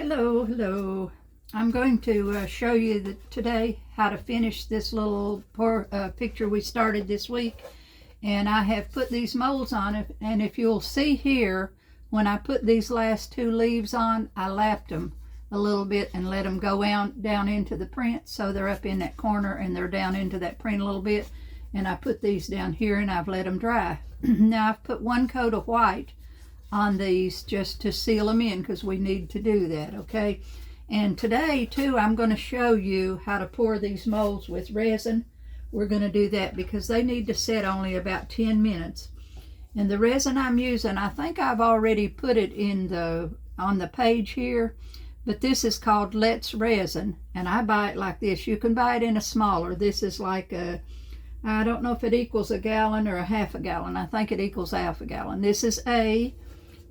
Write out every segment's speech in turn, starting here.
Hello. I'm going to show you today how to finish this little picture we started this week. And I have put these molds on it, and if you'll see here, when I put these last two leaves on, I lapped them a little bit and let them go down into the print, so they're up in that corner and they're down into that print a little bit. And I put these down here and I've let them dry. Now I've put one coat of white on these just to seal them in, because we need to do that, okay? And today too, I'm going to show you how to pour these molds with resin. We're going to do that because they need to set only about 10 minutes. And the resin I'm using, I think I've already put it on the page here, but this is called Let's Resin, and I buy it like this. You can buy it in a smaller. This is like I don't know if it equals a gallon or a half a gallon. I think it equals half a gallon. This is A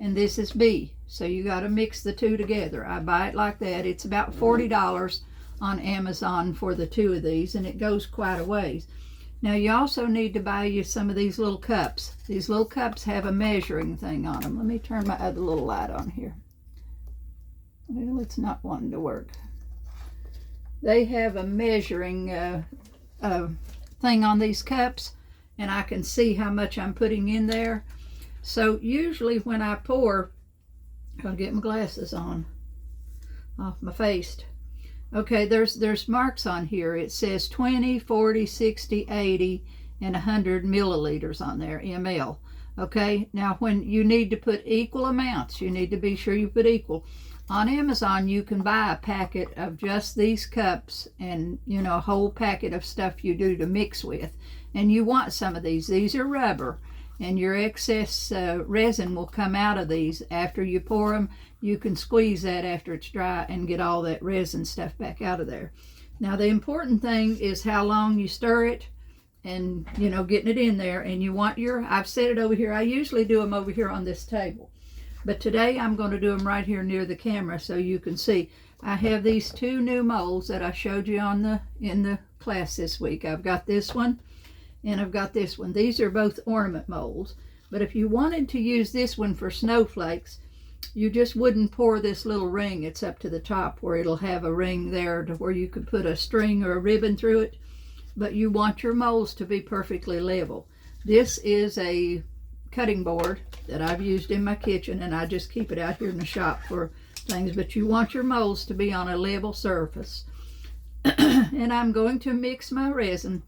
and this is B. So you got to mix the two together. I buy it like that. It's about $40 on Amazon for the two of these, and it goes quite a ways. Now you also need to buy you some of these little cups. These little cups have a measuring thing on them. Let me turn my other little light on here. Well, it's not wanting to work. They have a measuring thing on these cups, and I can see how much I'm putting in there. So usually when I pour, I'll get my glasses on off my face. Okay, there's marks on here. It says 20, 40, 60, 80, and 100 milliliters on there, ml. Okay, now when you need to put equal amounts, you need to be sure you put equal. On Amazon, you can buy a packet of just these cups and, a whole packet of stuff you do to mix with. And you want some of these. These are rubber, and your excess resin will come out of these after you pour them. You can squeeze that after it's dry and get all that resin stuff back out of there. Now the important thing is how long you stir it and getting it in there. And you want I've set it over here. I usually do them over here on this table, but today I'm going to do them right here near the camera so you can see. I have these two new molds that I showed you in the class this week. I've got this one and I've got this one. These are both ornament molds, but if you wanted to use this one for snowflakes, you just wouldn't pour this little ring. It's up to the top where it'll have a ring there to where you could put a string or a ribbon through it, but you want your molds to be perfectly level. This is a cutting board that I've used in my kitchen, and I just keep it out here in the shop for things, but you want your molds to be on a level surface. And I'm going to mix my resin.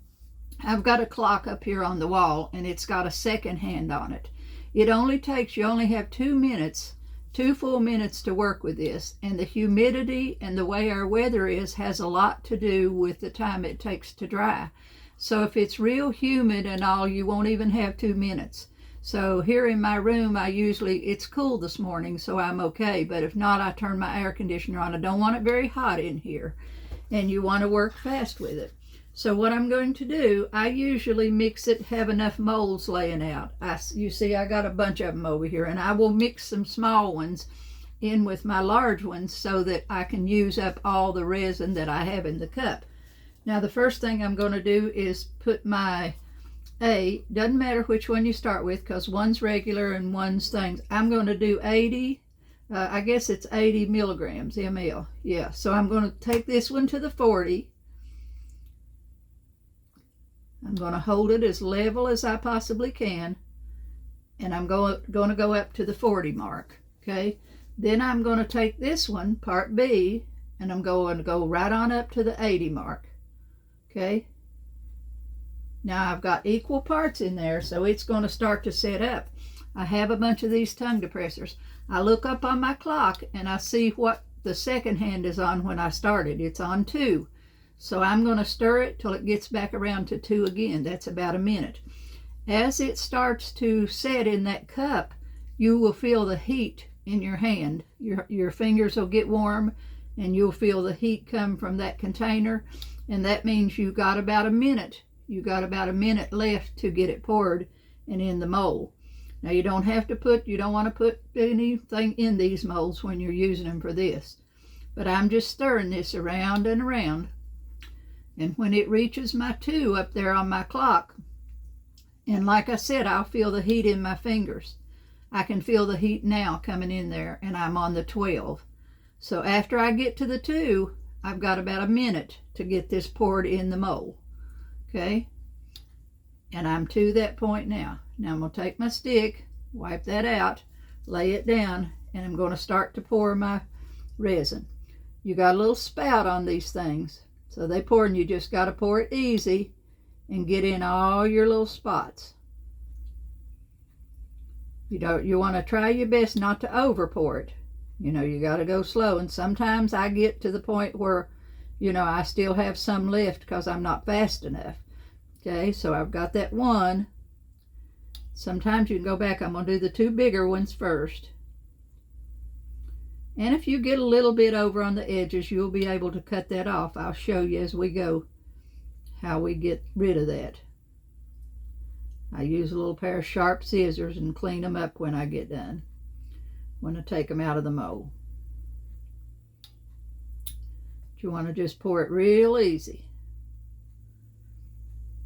I've got a clock up here on the wall, and it's got a second hand on it. You only have 2 full minutes to work with this, and the humidity and the way our weather is has a lot to do with the time it takes to dry. So if it's real humid and all, you won't even have 2 minutes. So here in my room, it's cool this morning, so I'm okay, but if not, I turn my air conditioner on. I don't want it very hot in here, and you want to work fast with it. So what I'm going to do, I usually mix it, have enough molds laying out. You see, I got a bunch of them over here, and I will mix some small ones in with my large ones so that I can use up all the resin that I have in the cup. Now, the first thing I'm going to do is put my doesn't matter which one you start with, because one's regular and one's things. I'm going to do 80, I guess it's 80 milligrams, ml. Yeah, so I'm going to take this one to the 40. I'm going to hold it as level as I possibly can, and I'm going to go up to the 40 mark, okay? Then I'm going to take this one, part B, and I'm going to go right on up to the 80 mark, okay? Now I've got equal parts in there, so it's going to start to set up. I have a bunch of these tongue depressors. I look up on my clock, and I see what the second hand is on when I started. It's on 2. So I'm going to stir it till it gets back around to 2 again. That's about a minute. As it starts to set in that cup, you will feel the heat in your hand. Your fingers will get warm, and you'll feel the heat come from that container, and that means you got about a minute. You got about a minute left to get it poured and in the mold. Now you don't want to put anything in these molds when you're using them for this. But I'm just stirring this around and around. And when it reaches my 2 up there on my clock, and like I said, I'll feel the heat in my fingers. I can feel the heat now coming in there, and I'm on the 12. So after I get to the 2, I've got about a minute to get this poured in the mold. Okay, and I'm to that point now. Now I'm going to take my stick, wipe that out, lay it down, and I'm going to start to pour my resin. You got a little spout on these things, so they pour, and you just got to pour it easy and get in all your little spots. You want to try your best not to over pour it. You got to go slow, and sometimes I get to the point where I still have some left because I'm not fast enough. Okay, so I've got that one. Sometimes you can go back. I'm going to do the 2 bigger ones first. And if you get a little bit over on the edges, you'll be able to cut that off. I'll show you as we go how we get rid of that. I use a little pair of sharp scissors and clean them up when I get done, when I take them out of the mold. You want to just pour it real easy.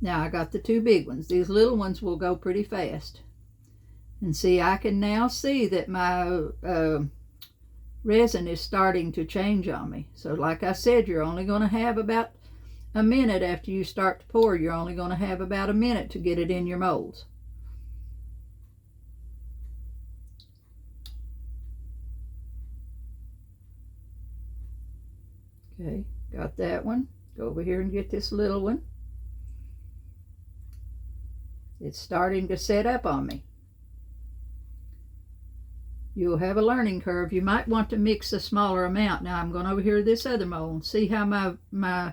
Now I got the 2 big ones. These little ones will go pretty fast. And see, I can now see that my resin is starting to change on me. So like I said, you're only going to have about a minute after you start to pour. You're only going to have about a minute to get it in your molds. Okay, got that one. Go over here and get this little one. It's starting to set up on me. You'll have a learning curve. You might want to mix a smaller amount. Now I'm going over here to this other mold. See how my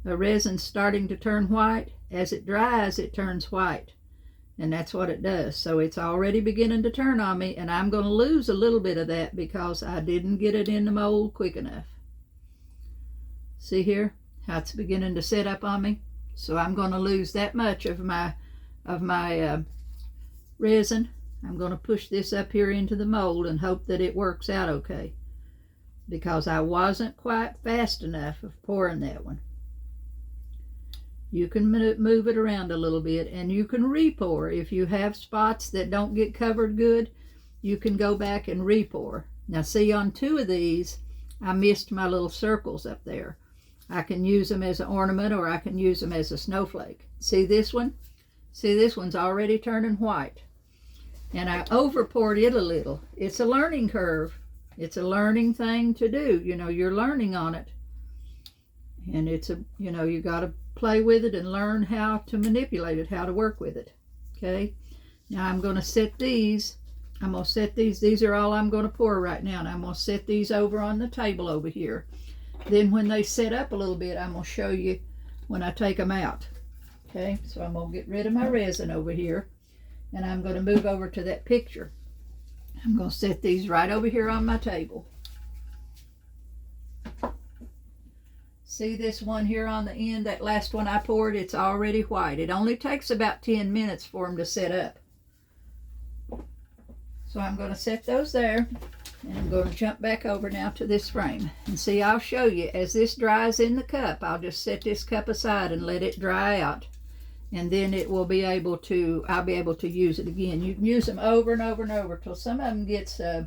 resin's starting to turn white? As it dries, it turns white. And that's what it does. So it's already beginning to turn on me, and I'm going to lose a little bit of that because I didn't get it in the mold quick enough. See here how it's beginning to set up on me? So I'm going to lose that much of my resin. I'm going to push this up here into the mold and hope that it works out okay, because I wasn't quite fast enough of pouring that one. You can move it around a little bit, and you can re-pour. If you have spots that don't get covered good, you can go back and re-pour. Now see, on 2 of these I missed my little circles up there. I can use them as an ornament, or I can use them as a snowflake. See this one? See, this one's already turning white. And I over poured it a little. It's a learning curve. It's a learning thing to do. You're learning on it. And it's you got to play with it and learn how to manipulate it, how to work with it. Okay? Now I'm going to set these. I'm going to set these. These are all I'm going to pour right now. And I'm going to set these over on the table over here. Then when they set up a little bit, I'm going to show you when I take them out. Okay, so I'm going to get rid of my resin over here, and I'm going to move over to that picture. I'm going to set these right over here on my table. See this one here on the end, that last one I poured, it's already white. It only takes about 10 minutes for them to set up. So I'm going to set those there. And I'm going to jump back over now to this frame. And see, I'll show you, as this dries in the cup, I'll just set this cup aside and let it dry out. And then I'll be able to use it again. You can use them over and over and over till some of them gets, I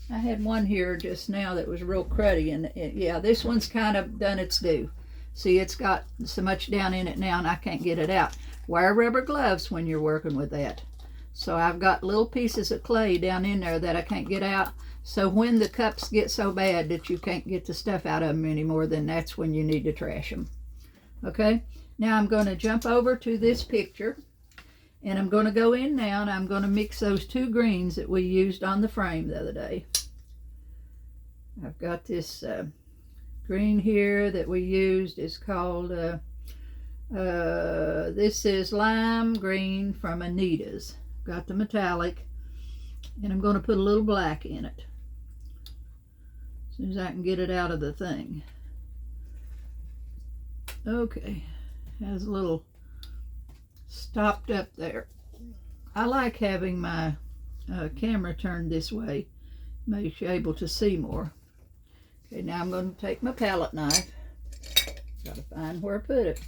had one here just now that was real cruddy. And yeah, this one's kind of done its due. See, it's got so much down in it now and I can't get it out. Wear rubber gloves when you're working with that. So I've got little pieces of clay down in there that I can't get out. So when the cups get so bad that you can't get the stuff out of them anymore, then that's when you need to trash them. Okay, now I'm going to jump over to this picture, and I'm going to go in now, and I'm going to mix those 2 greens that we used on the frame the other day. I've got this green here that we used. It's called, this is lime green from Anita's. Got the metallic, and I'm going to put a little black in it. As soon as I can get it out of the thing. Okay, has a little stopped up there. I like having my camera turned this way. Makes you able to see more. Okay, now I'm going to take my palette knife. Got to find where I put it.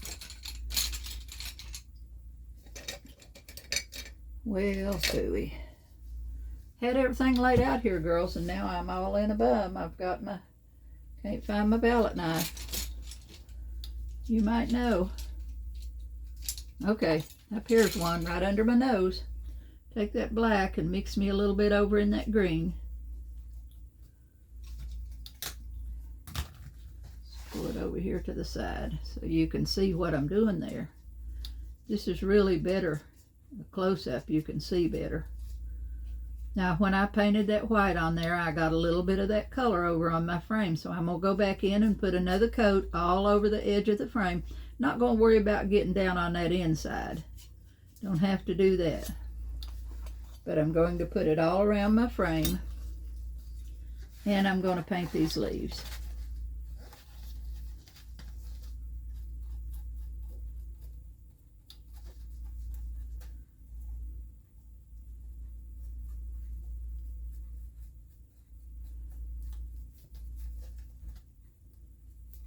Well, phooey. Had everything laid out here, girls, and now I'm all in a bum. I've got my Can't find my palette knife. You might know. Okay, up here's one right under my nose. Take that black and mix me a little bit over in that green. Pull it over here to the side so you can see what I'm doing there. This is really better. A close-up you can see better. Now when I painted that white on there, I got a little bit of that color over on my frame, so I'm going to go back in and put another coat all over the edge of the frame. Not going to worry about getting down on that inside. Don't have to do that. But I'm going to put it all around my frame, and I'm going to paint these leaves.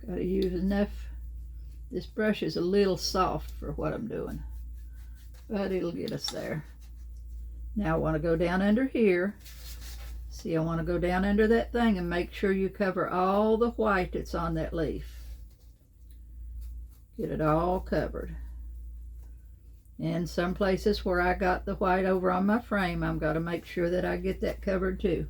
Got to use enough. This brush is a little soft for what I'm doing, but it'll get us there. Now I want to go down under here. See, I want to go down under that thing and make sure you cover all the white that's on that leaf. Get it all covered. And some places where I got the white over on my frame, I've got to make sure that I get that covered too.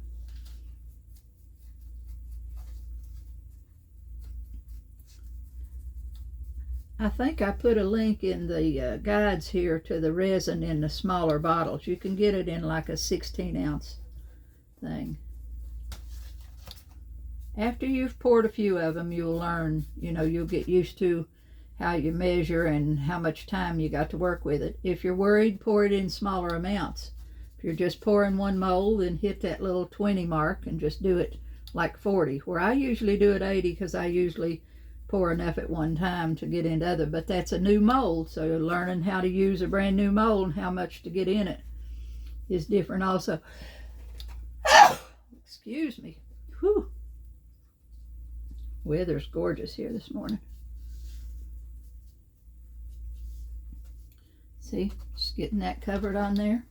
I think I put a link in the guides here to the resin in the smaller bottles. You can get it in like a 16-ounce thing. After you've poured a few of them, you'll learn, you'll get used to how you measure and how much time you got to work with it. If you're worried, pour it in smaller amounts. If you're just pouring one mold, then hit that little 20 mark and just do it like 40, where I usually do it 80 because I usually pour enough at one time to get into other, but that's a new mold, so learning how to use a brand new mold and how much to get in it is different also. Excuse me. Whew. Weather's gorgeous here this morning. See, just getting that covered on there.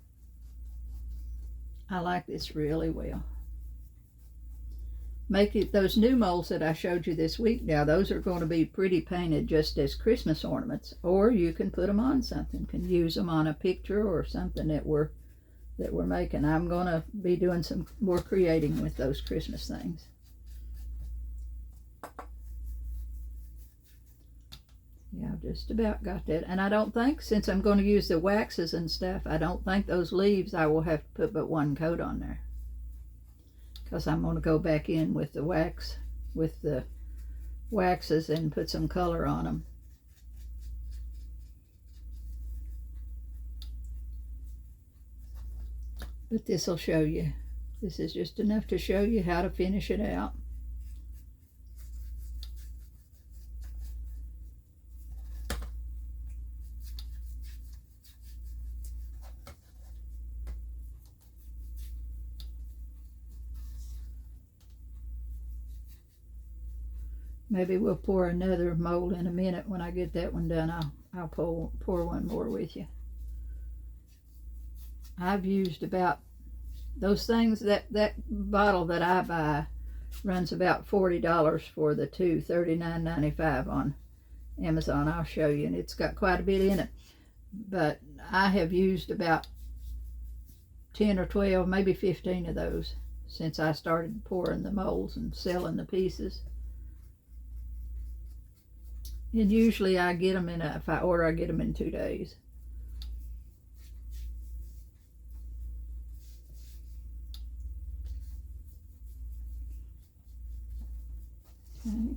I like this really well. Make it those new molds that I showed you this week. Now those are going to be pretty painted just as Christmas ornaments, or you can put them on something. Can use them on a picture or something that we're making. I'm going to be doing some more creating with those Christmas things. Yeah, I've just about got that. And I don't think, since I'm going to use the waxes and stuff, I don't think those leaves I will have to put but one coat on there, because I'm going to go back in with the waxes and put some color on them. But this will show you. This is just enough to show you how to finish it out. Maybe we'll pour another mold in a minute. When I get that one done, I'll pour one more with you. I've used about those things, that bottle that I buy runs about $40 for the two, $39.95 on Amazon. I'll show you, and it's got quite a bit in it. But I have used about 10 or 12, maybe 15 of those since I started pouring the molds and selling the pieces. And usually I get them if I order, I get them in 2 days. Okay.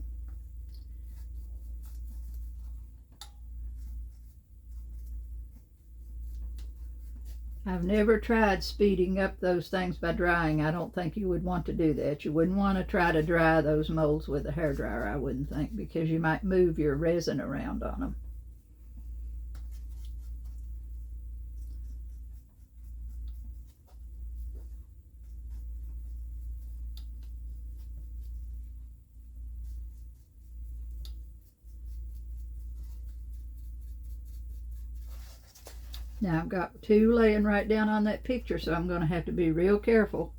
I've never tried speeding up those things by drying. I don't think you would want to do that. You wouldn't want to try to dry those molds with a hairdryer, I wouldn't think, because you might move your resin around on them. Now I've got 2 laying right down on that picture, so I'm going to have to be real careful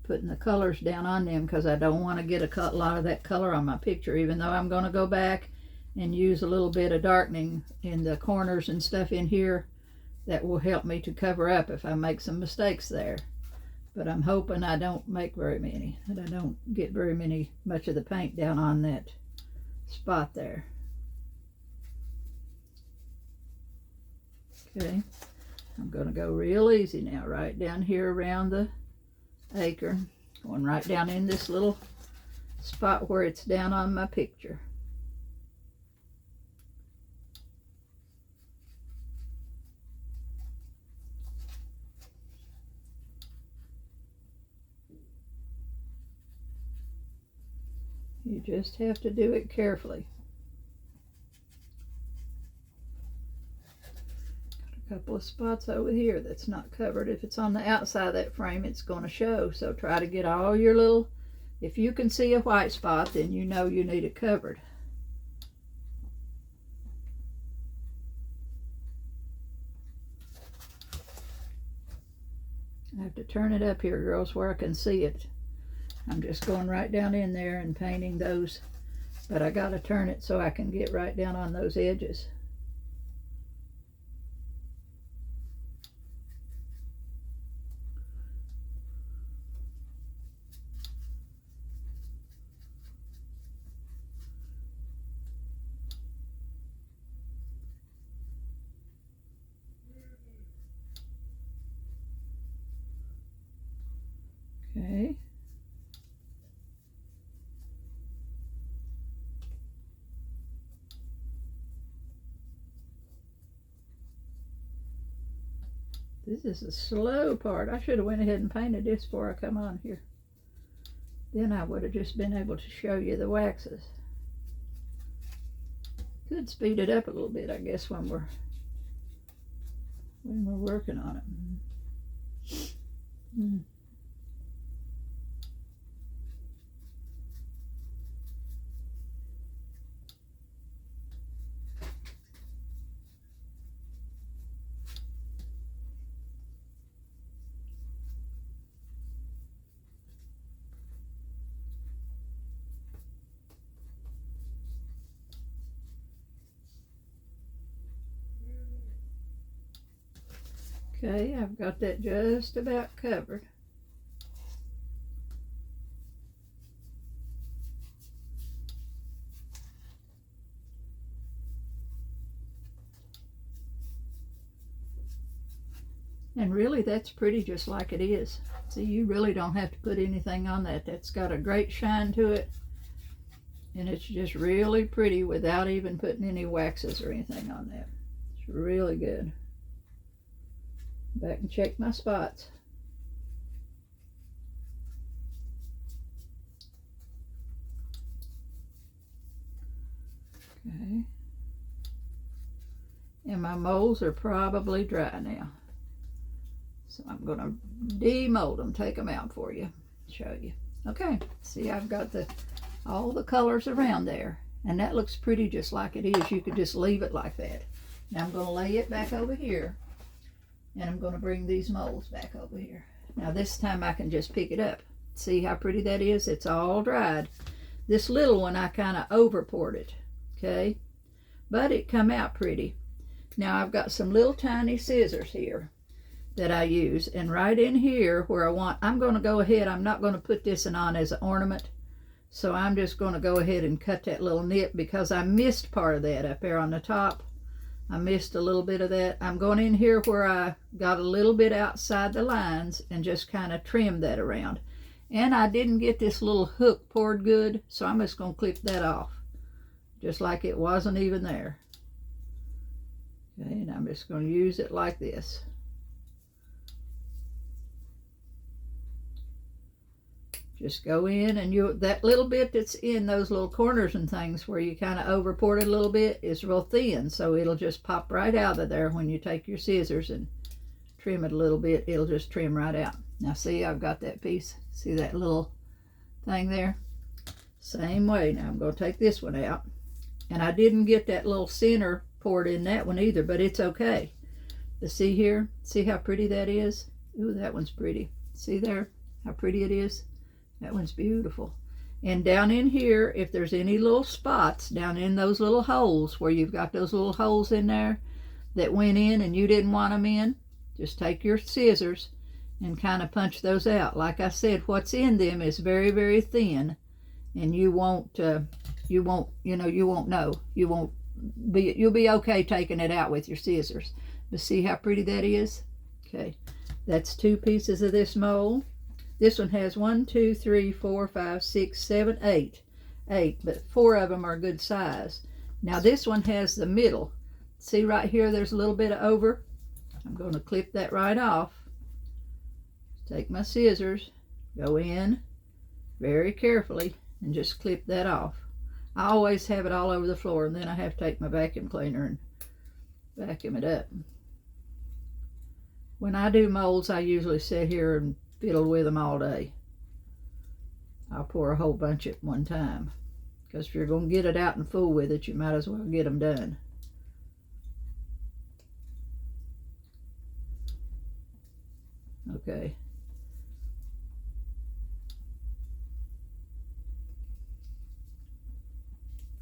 putting the colors down on them because I don't want to get a lot of that color on my picture, even though I'm going to go back and use a little bit of darkening in the corners and stuff in here that will help me to cover up if I make some mistakes there. But I'm hoping I don't make very many, that I don't get very much of the paint down on that spot there. Okay, I'm going to go real easy now, right down here around the acorn, going right down in this little spot where it's down on my picture. You just have to do it carefully. Got a couple of spots over here that's not covered. If it's on the outside of that frame, it's going to show. So try to get all your little, if you can see a white spot, then you know you need it covered. I have to turn it up here, girls, where I can see it. I'm just going right down in there and painting those, but I got to turn it so I can get right down on those edges. Okay. This is the slow part. I should have went ahead and painted this before I come on here. Then I would have just been able to show you the waxes. Could speed it up a little bit, I guess, when we're working on it. Okay, I've got that just about covered. And really, that's pretty just like it is. See, you really don't have to put anything on that. That's got a great shine to it. And it's just really pretty without even putting any waxes or anything on that. It's really good. Back and check my spots. Okay. And my molds are probably dry now. So I'm going to demold them, take them out for you, show you. Okay, see, I've got all the colors around there. And that looks pretty just like it is. You could just leave it like that. Now I'm going to lay it back over here. And I'm going to bring these molds back over here. Now this time I can just pick it up. See how pretty that is? It's all dried. This little one I kind of over poured it, okay? But it come out pretty. Now I've got some little tiny scissors here that I use. And right in here where I'm going to go ahead, I'm not going to put this on as an ornament. So I'm just going to go ahead and cut that little nip because I missed part of that up there on the top. I missed a little bit of that. I'm going in here where I got a little bit outside the lines and just kind of trim that around. And I didn't get this little hook poured good, so I'm just going to clip that off. Just like it wasn't even there. Okay, and I'm just going to use it like this. Just go in and that little bit that's in those little corners and things where you kind of over poured it a little bit is real thin, so it'll just pop right out of there when you take your scissors and trim it a little bit. It'll just trim right out. Now see, I've got that piece. See that little thing there? Same way. Now I'm going to take this one out. And I didn't get that little center poured in that one either, but it's okay. But see here? See how pretty that is? Ooh, that one's pretty. See there? how pretty it is? That one's beautiful. And down in here, if there's any little spots down in those little holes where you've got those little holes in there that went in and you didn't want them in, just take your scissors and kind of punch those out. Like I said, what's in them is very, very thin, and you won't know. You'll be okay taking it out with your scissors. But see how pretty that is? Okay, that's 2 pieces of this mold. This one has 1, 2, 3, 4, 5, 6, 7, 8. 8, but 4 of them are good size. Now this one has the middle. See right here, there's a little bit of over. I'm going to clip that right off. Take my scissors, go in very carefully, and just clip that off. I always have it all over the floor, and then I have to take my vacuum cleaner and vacuum it up. When I do molds, I usually sit here and fiddle with them all day. I'll pour a whole bunch at one time, because if you're going to get it out and fool with it, you might as well get them done. Okay.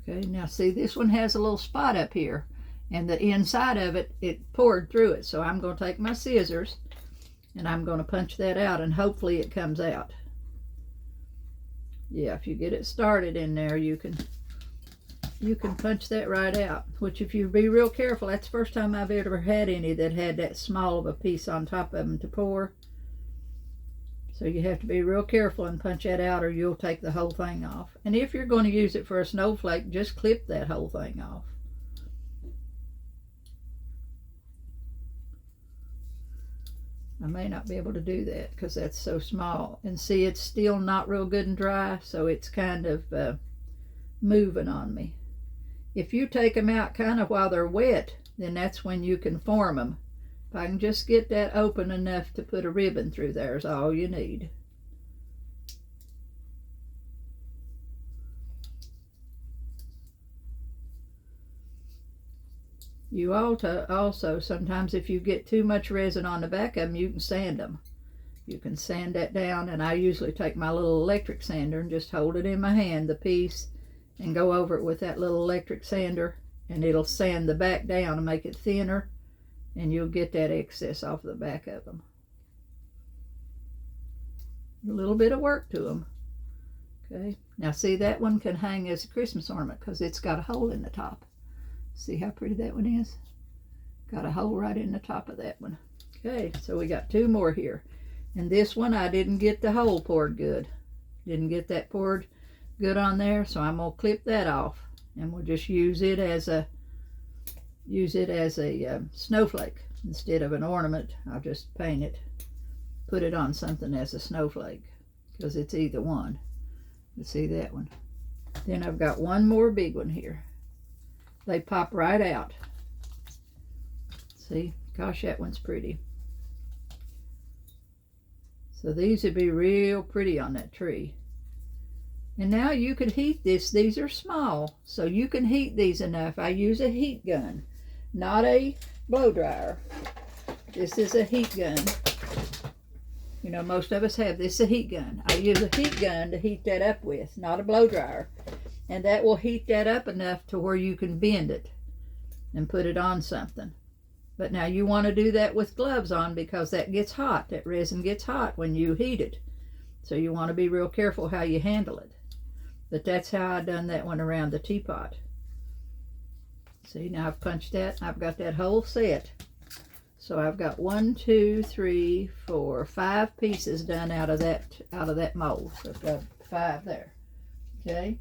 Okay, now see, this one has a little spot up here, and the inside of it, it poured through it. So I'm going to take my scissors and I'm going to punch that out, and hopefully it comes out. Yeah, if you get it started in there, you can punch that right out. Which, if you be real careful, that's the first time I've ever had any that had that small of a piece on top of them to pour. So you have to be real careful and punch that out, or you'll take the whole thing off. And if you're going to use it for a snowflake, just clip that whole thing off. I may not be able to do that because that's so small. And see, it's still not real good and dry, so it's kind of moving on me. If you take them out kind of while they're wet, then that's when you can form them. If I can just get that open enough to put a ribbon through there is all you need. You also, sometimes if you get too much resin on the back of them, you can sand them. You can sand that down, and I usually take my little electric sander and just hold it in my hand, the piece, and go over it with that little electric sander, and it'll sand the back down and make it thinner, and you'll get that excess off the back of them. A little bit of work to them. Okay, now see, that one can hang as a Christmas ornament because it's got a hole in the top. See how pretty that one is? Got a hole right in the top of that one. Okay, so we got 2 more here. And this one, I didn't get the hole poured good. Didn't get that poured good on there, so I'm gonna clip that off, and we'll just use it as a snowflake instead of an ornament. I'll just paint it, put it on something as a snowflake, because it's either one. You see that one? Then I've got 1 more big one here. They pop right out. See, gosh, that one's pretty. So these would be real pretty on that tree. And now you could heat this. These are small, so you can heat these enough. I use a heat gun, not a blow dryer. This is a heat gun. You know, most of us have this, a heat gun. I use a heat gun to heat that up with, not a blow dryer. And that will heat that up enough to where you can bend it and put it on something. But now you want to do that with gloves on, because that gets hot. That resin gets hot when you heat it. So you want to be real careful how you handle it. But that's how I done that one around the teapot. See, now I've punched that. I've got that whole set. So I've got 1, 2, 3, 4, 5 pieces done out of that mold. So I've got 5 there. Okay.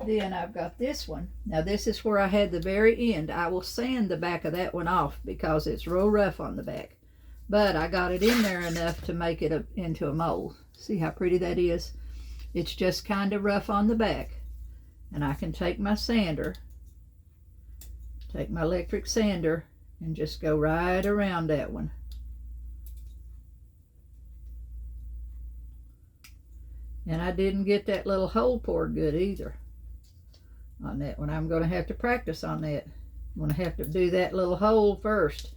Then I've got this one. Now this is where I had the very end. I will sand the back of that one off because it's real rough on the back. But I got it in there enough to make it into a mold. See how pretty that is? It's just kind of rough on the back. And I can take my sander, take my electric sander, and just go right around that one. And I didn't get that little hole poured good either on that one. I'm going to have to practice on that. I'm going to have to do that little hole first.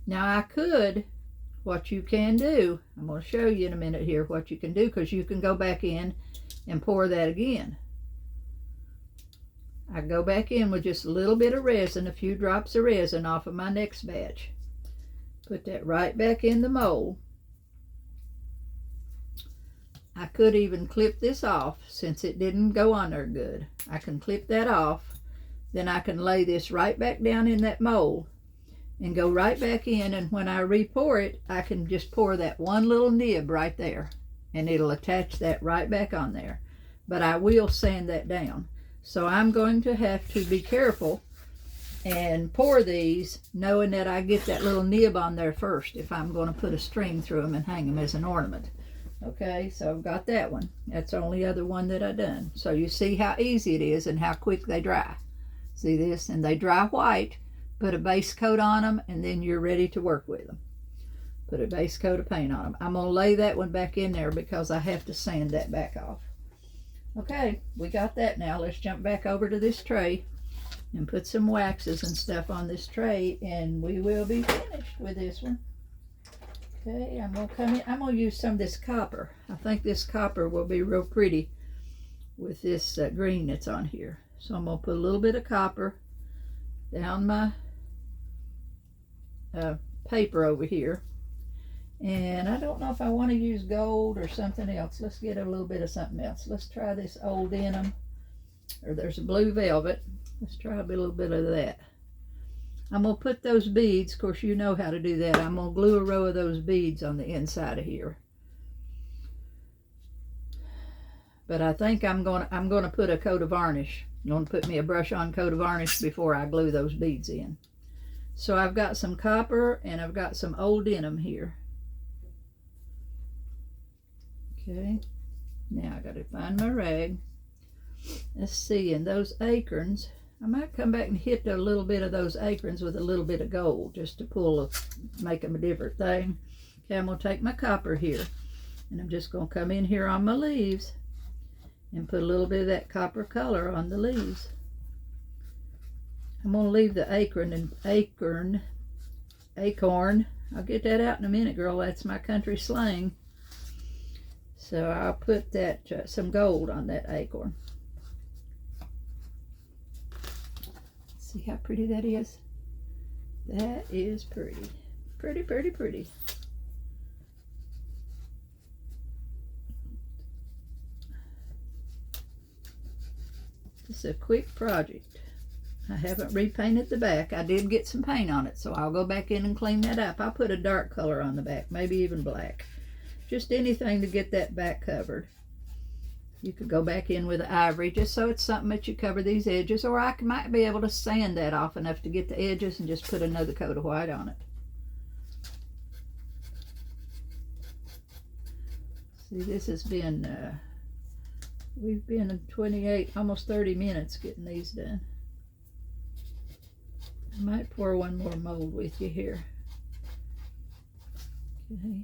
Now I could, what you can do, I'm going to show you in a minute here what you can do, because you can go back in and pour that again. I go back in with just a little bit of resin, a few drops of resin off of my next batch. Put that right back in the mold. I could even clip this off since it didn't go on there good. I can clip that off. Then I can lay this right back down in that mold and go right back in, and when I re-pour it, I can just pour that one little nib right there, and it'll attach that right back on there. But I will sand that down. So I'm going to have to be careful and pour these knowing that I get that little nib on there first if I'm going to put a string through them and hang them as an ornament. Okay, so I've got that one. That's the only other one that I've done. So you see how easy it is and how quick they dry. See this? And they dry white. Put a base coat on them, and then you're ready to work with them. Put a base coat of paint on them. I'm going to lay that one back in there because I have to sand that back off. Okay, we got that now. Let's jump back over to this tray and put some waxes and stuff on this tray, and we will be finished with this one. Okay, I'm going to come in. I'm going to use some of this copper. I think this copper will be real pretty with this green that's on here. So I'm going to put a little bit of copper down my paper over here. And I don't know if I want to use gold or something else. Let's get a little bit of something else. Let's try this old denim, or there's a blue velvet. Let's try a little bit of that. I'm going to put those beads, of course you know how to do that. I'm going to glue a row of those beads on the inside of here. But I think I'm going to put a coat of varnish. I'm going to put me a brush on coat of varnish before I glue those beads in. So I've got some copper and I've got some old denim here. Okay, now I got to find my rag. Let's see, and those acorns, I might come back and hit a little bit of those acorns with a little bit of gold just to make them a different thing. Okay, I'm going to take my copper here, and I'm just going to come in here on my leaves and put a little bit of that copper color on the leaves. I'm going to leave the acorn. I'll get that out in a minute, girl. That's my country slang. So I'll put that some gold on that acorn. See how pretty that is? That is pretty. Pretty, pretty, pretty. This is a quick project. I haven't repainted the back. I did get some paint on it, so I'll go back in and clean that up. I'll put a dark color on the back, maybe even black. Just anything to get that back covered. You could go back in with ivory, just so it's something that you cover these edges, or I might be able to sand that off enough to get the edges and just put another coat of white on it. See, this has been, we've been 28, almost 30 minutes getting these done. I might pour one more mold with you here. Okay.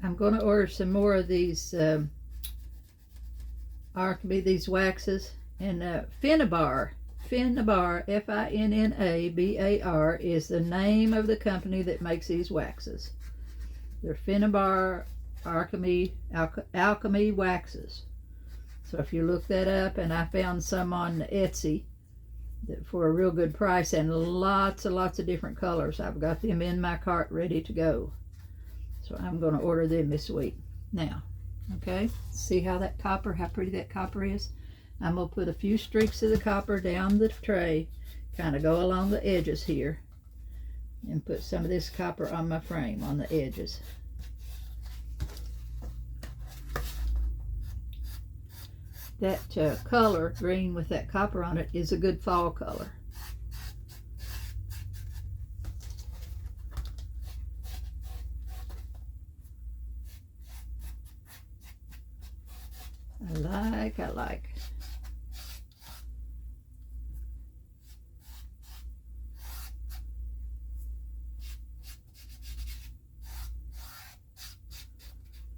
I'm going to order some more of these these waxes, and Finnabar, Finnabar, is the name of the company that makes these waxes. They're Finnabar alchemy waxes. So if you look that up, and I found some on Etsy for a real good price, and lots and lots of different colors. I've got them in my cart ready to go. So I'm going to order them this week. Now, okay, see how pretty that copper is? I'm going to put a few streaks of the copper down the tray, kind of go along the edges here, and put some of this copper on my frame on the edges. That color, green with that copper on it, is a good fall color. I like.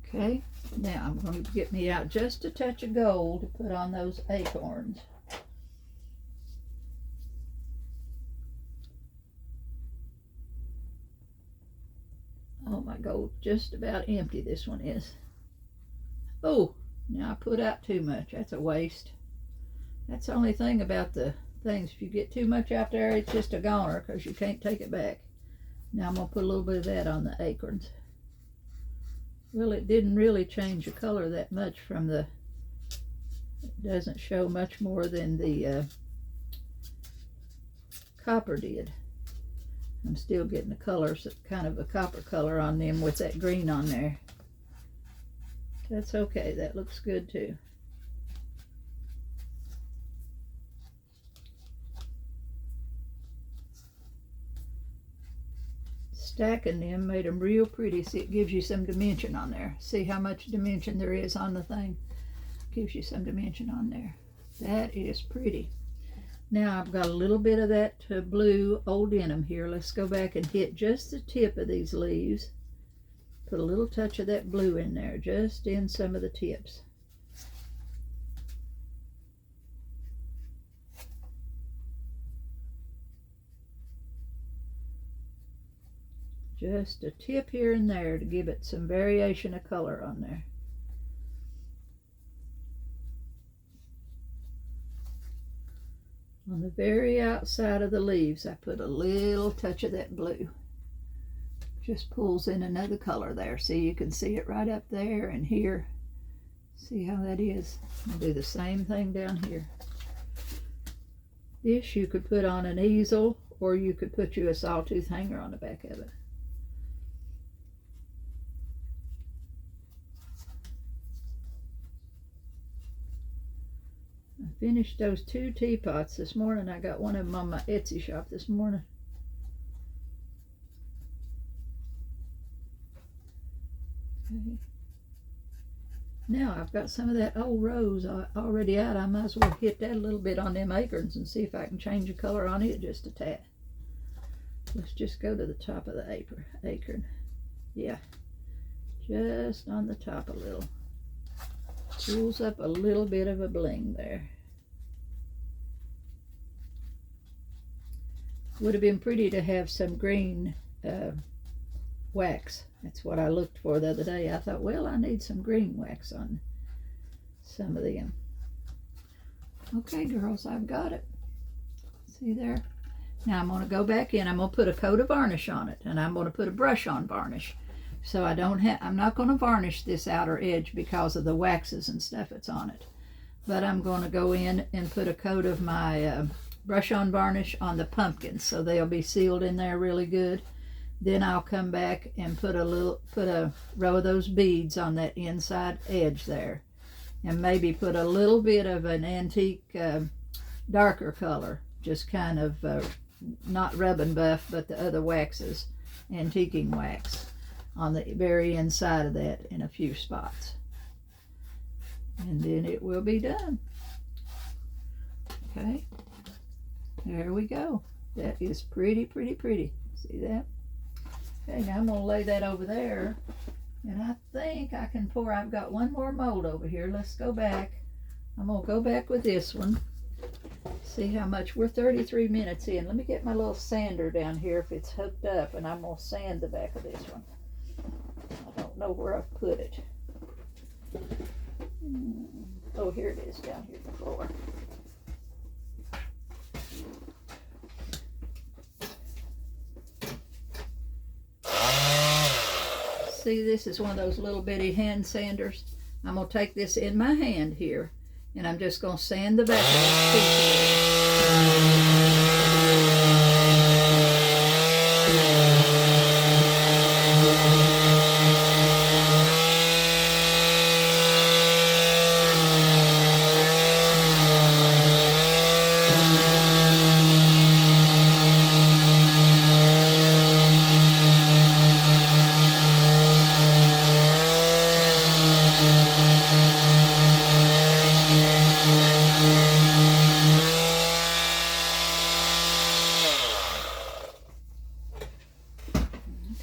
Okay, Now I'm going to get me out just a touch of gold to put on those acorns. Oh, my gold just about empty this one is. Oh, now I put out too much. That's a waste. That's the only thing about the things. If you get too much out there, it's just a goner because you can't take it back. Now I'm going to put a little bit of that on the acorns. Well, it didn't really change the color that much from the, it doesn't show much more than the copper did. I'm still getting the colors, kind of a copper color on them with that green on there. That's okay, that looks good too. Stacking them made them real pretty. See, it gives you some dimension on there. See how much dimension there is on the thing? Gives you some dimension on there. That is pretty. Now I've got a little bit of that blue old denim here. Let's go back and hit just the tip of these leaves. Put a little touch of that blue in there, just in some of the tips. Just a tip here and there to give it some variation of color on there. On the very outside of the leaves, I put a little touch of that blue. Just pulls in another color there. See, you can see it right up there and here. See how that is? I'll do the same thing down here. This you could put on an easel, or you could put you a sawtooth hanger on the back of it. I finished those 2 teapots this morning. I got one of them on my Etsy shop this morning. Okay. Now I've got some of that old rose already out. I might as well hit that a little bit on them acorns and see if I can change the color on it just a tad. Let's just go to the top of the acorn. Yeah, just on the top a little. Pulls up a little bit of a bling there. Would have been pretty to have some green wax. That's what I looked for the other day. I thought, well, I need some green wax on some of them. Okay, girls, I've got it. See there? Now I'm going to go back in. I'm going to put a coat of varnish on it, and I'm going to put a brush on varnish. So I'm not going to varnish this outer edge because of the waxes and stuff that's on it. But I'm going to go in and put a coat of my brush on varnish on the pumpkins, so they'll be sealed in there really good. Then I'll come back and put a row of those beads on that inside edge there, and maybe put a little bit of an antique darker color, just kind of not rub and buff, but the other waxes, antiquing wax, on the very inside of that in a few spots. And then it will be done. Okay, there we go. That is pretty, pretty, pretty. See that? Okay, now I'm going to lay that over there, and I think I can pour. I've got one more mold over here. Let's go back. I'm going to go back with this one. See how much. We're 33 minutes in. Let me get my little sander down here if it's hooked up, and I'm going to sand the back of this one. I don't know where I've put it. Oh, here it is, down here on the floor. See, this is one of those little bitty hand sanders. I'm going to take this in my hand here, and I'm just going to sand the back of this piece.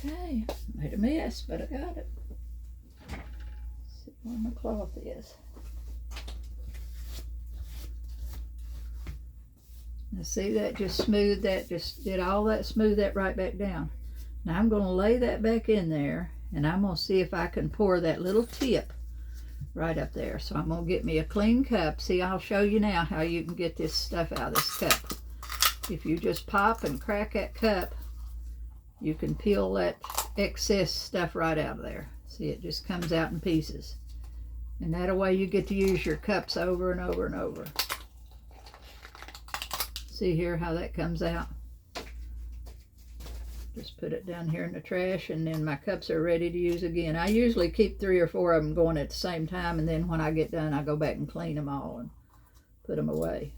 Okay, made a mess, but I got it. where my cloth is. Now see, that just smoothed that, just did all that, smooth that right back down. Now I'm going to lay that back in there, and I'm going to see if I can pour that little tip right up there. So I'm going to get me a clean cup. See, I'll show you now how you can get this stuff out of this cup. If you just pop and crack that cup, you can peel that excess stuff right out of there. See, it just comes out in pieces. And that way you get to use your cups over and over and over. See here how that comes out? Just put it down here in the trash, and then my cups are ready to use again. I usually keep 3 or 4 of them going at the same time, and then when I get done, I go back and clean them all and put them away.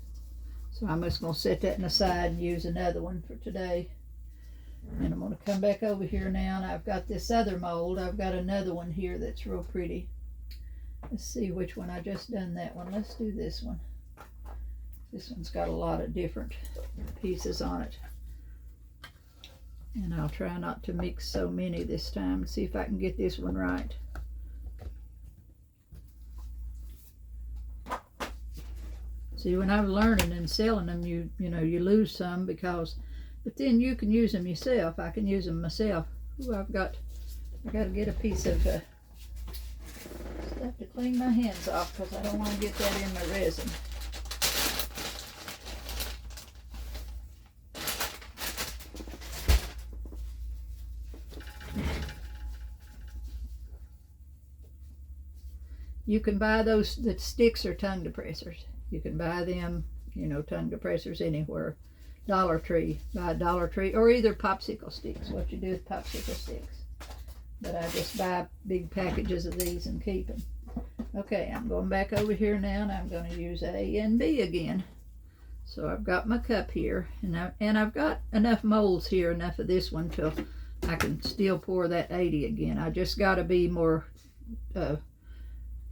So I'm just going to set that in the side and use another one for today. And I'm going to come back over here now, and I've got this other mold. I've got another one here that's real pretty. Let's see which one. I just done that one. Let's do this one. This one's got a lot of different pieces on it. And I'll try not to mix so many this time. See if I can get this one right. See, when I was learning and selling them, you know, you lose some because, but then you can use them yourself. I can use them myself. Ooh, I got to get a piece of stuff to clean my hands off because I don't want to get that in my resin. You can buy those, the sticks or tongue depressors. You can buy them, you know, tongue depressors anywhere. Dollar Tree, buy Dollar Tree, or either popsicle sticks, what you do with popsicle sticks. But I just buy big packages of these and keep them. Okay, I'm going back over here now, and I'm going to use A and B again. So I've got my cup here, and I've got enough molds here, enough of this one till I can still pour that 80 again. I just got to be more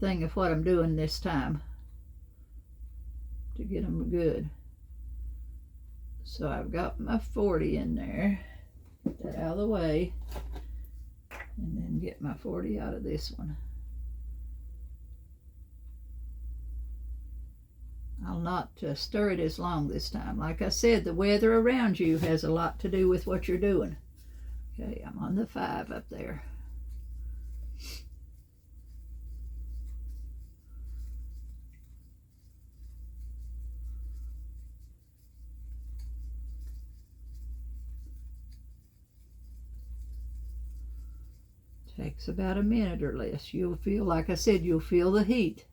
thing of what I'm doing this time to get them good. So I've got my 40 in there. Get that out of the way, and then get my 40 out of this one. I'll not stir it as long this time. Like I said, the weather around you has a lot to do with what you're doing. Okay, I'm on the 5 up there. Takes about a minute or less. You'll feel, like I said, you'll feel the heat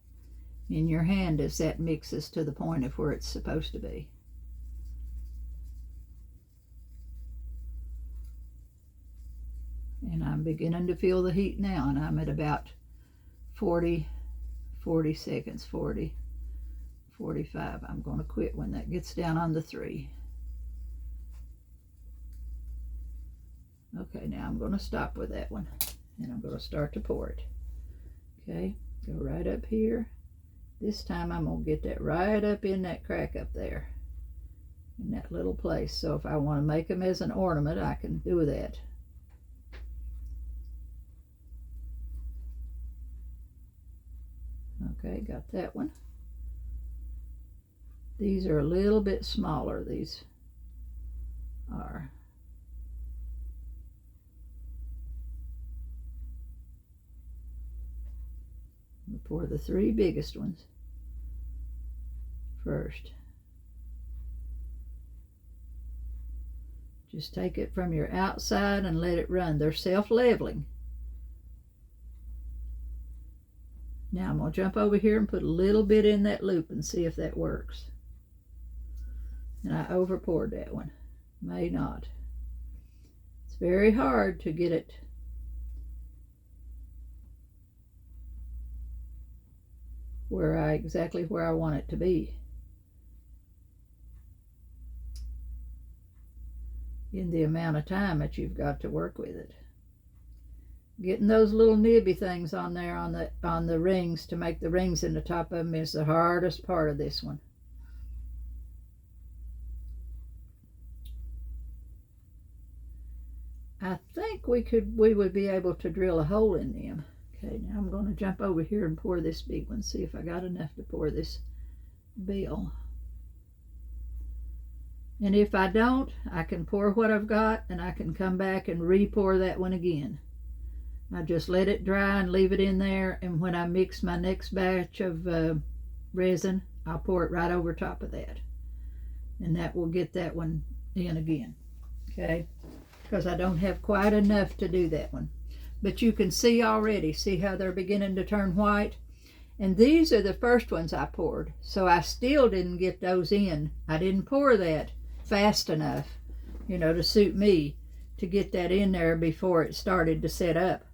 in your hand as that mixes to the point of where it's supposed to be. And I'm beginning to feel the heat now, and I'm at about 40 seconds, 40, 45. I'm going to quit when that gets down on the 3. Okay, now I'm going to stop with that one. And I'm going to start to pour it. Okay, go right up here. This time I'm going to get that right up in that crack up there, in that little place. So if I want to make them as an ornament, I can do that. Okay, got that one. These are a little bit smaller, these are. Pour the 3 biggest ones first. Just take it from your outside and let it run. They're self-leveling. Now I'm going to jump over here and put a little bit in that loop and see if that works. And I over poured that one. May not. It's very hard to get it exactly where I want it to be in the amount of time that you've got to work with it. Getting those little nibby things on there on the rings to make the rings in the top of them is the hardest part of this one. I think we would be able to drill a hole in them. Okay, now I'm going to jump over here and pour this big one. See if I got enough to pour this bill. And if I don't, I can pour what I've got and I can come back and re-pour that one again. I just let it dry and leave it in there, and when I mix my next batch of resin, I'll pour it right over top of that. And that will get that one in again. Okay, because I don't have quite enough to do that one. But you can see already, see how they're beginning to turn white? And these are the first ones I poured, so I still didn't get those in. I didn't pour that fast enough, you know, to suit me, to get that in there before it started to set up.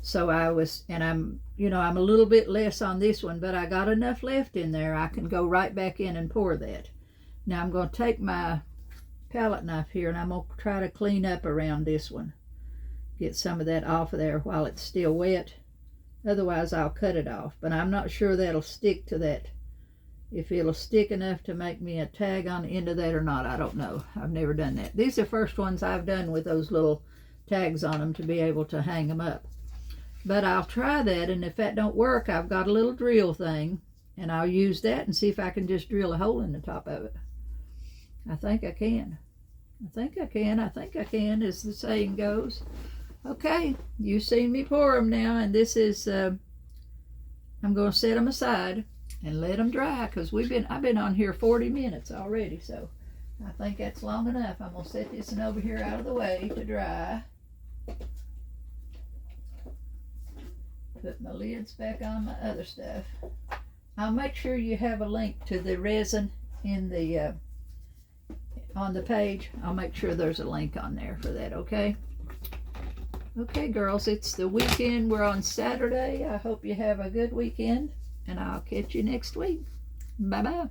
So I was, and I'm, you know, I'm a little bit less on this one, but I got enough left in there. I can go right back in and pour that. Now I'm going to take my palette knife here and I'm going to try to clean up around this one. Get some of that off of there while it's still wet. Otherwise I'll cut it off, but I'm not sure that'll stick to that. If it'll stick enough to make me a tag on the end of that or not, I don't know. I've never done that. These are the first ones I've done with those little tags on them to be able to hang them up. But I'll try that, and if that don't work, I've got a little drill thing, and I'll use that and see if I can just drill a hole in the top of it. I think I can. I think I can, as the saying goes. Okay, you've seen me pour them now, and this is, I'm going to set them aside and let them dry, because I've been on here 40 minutes already, so I think that's long enough. I'm going to set this one over here out of the way to dry. Put my lids back on my other stuff. I'll make sure you have a link to the resin in the on the page. I'll make sure there's a link on there for that, okay? Okay, girls, it's the weekend. We're on Saturday. I hope you have a good weekend, and I'll catch you next week. Bye-bye.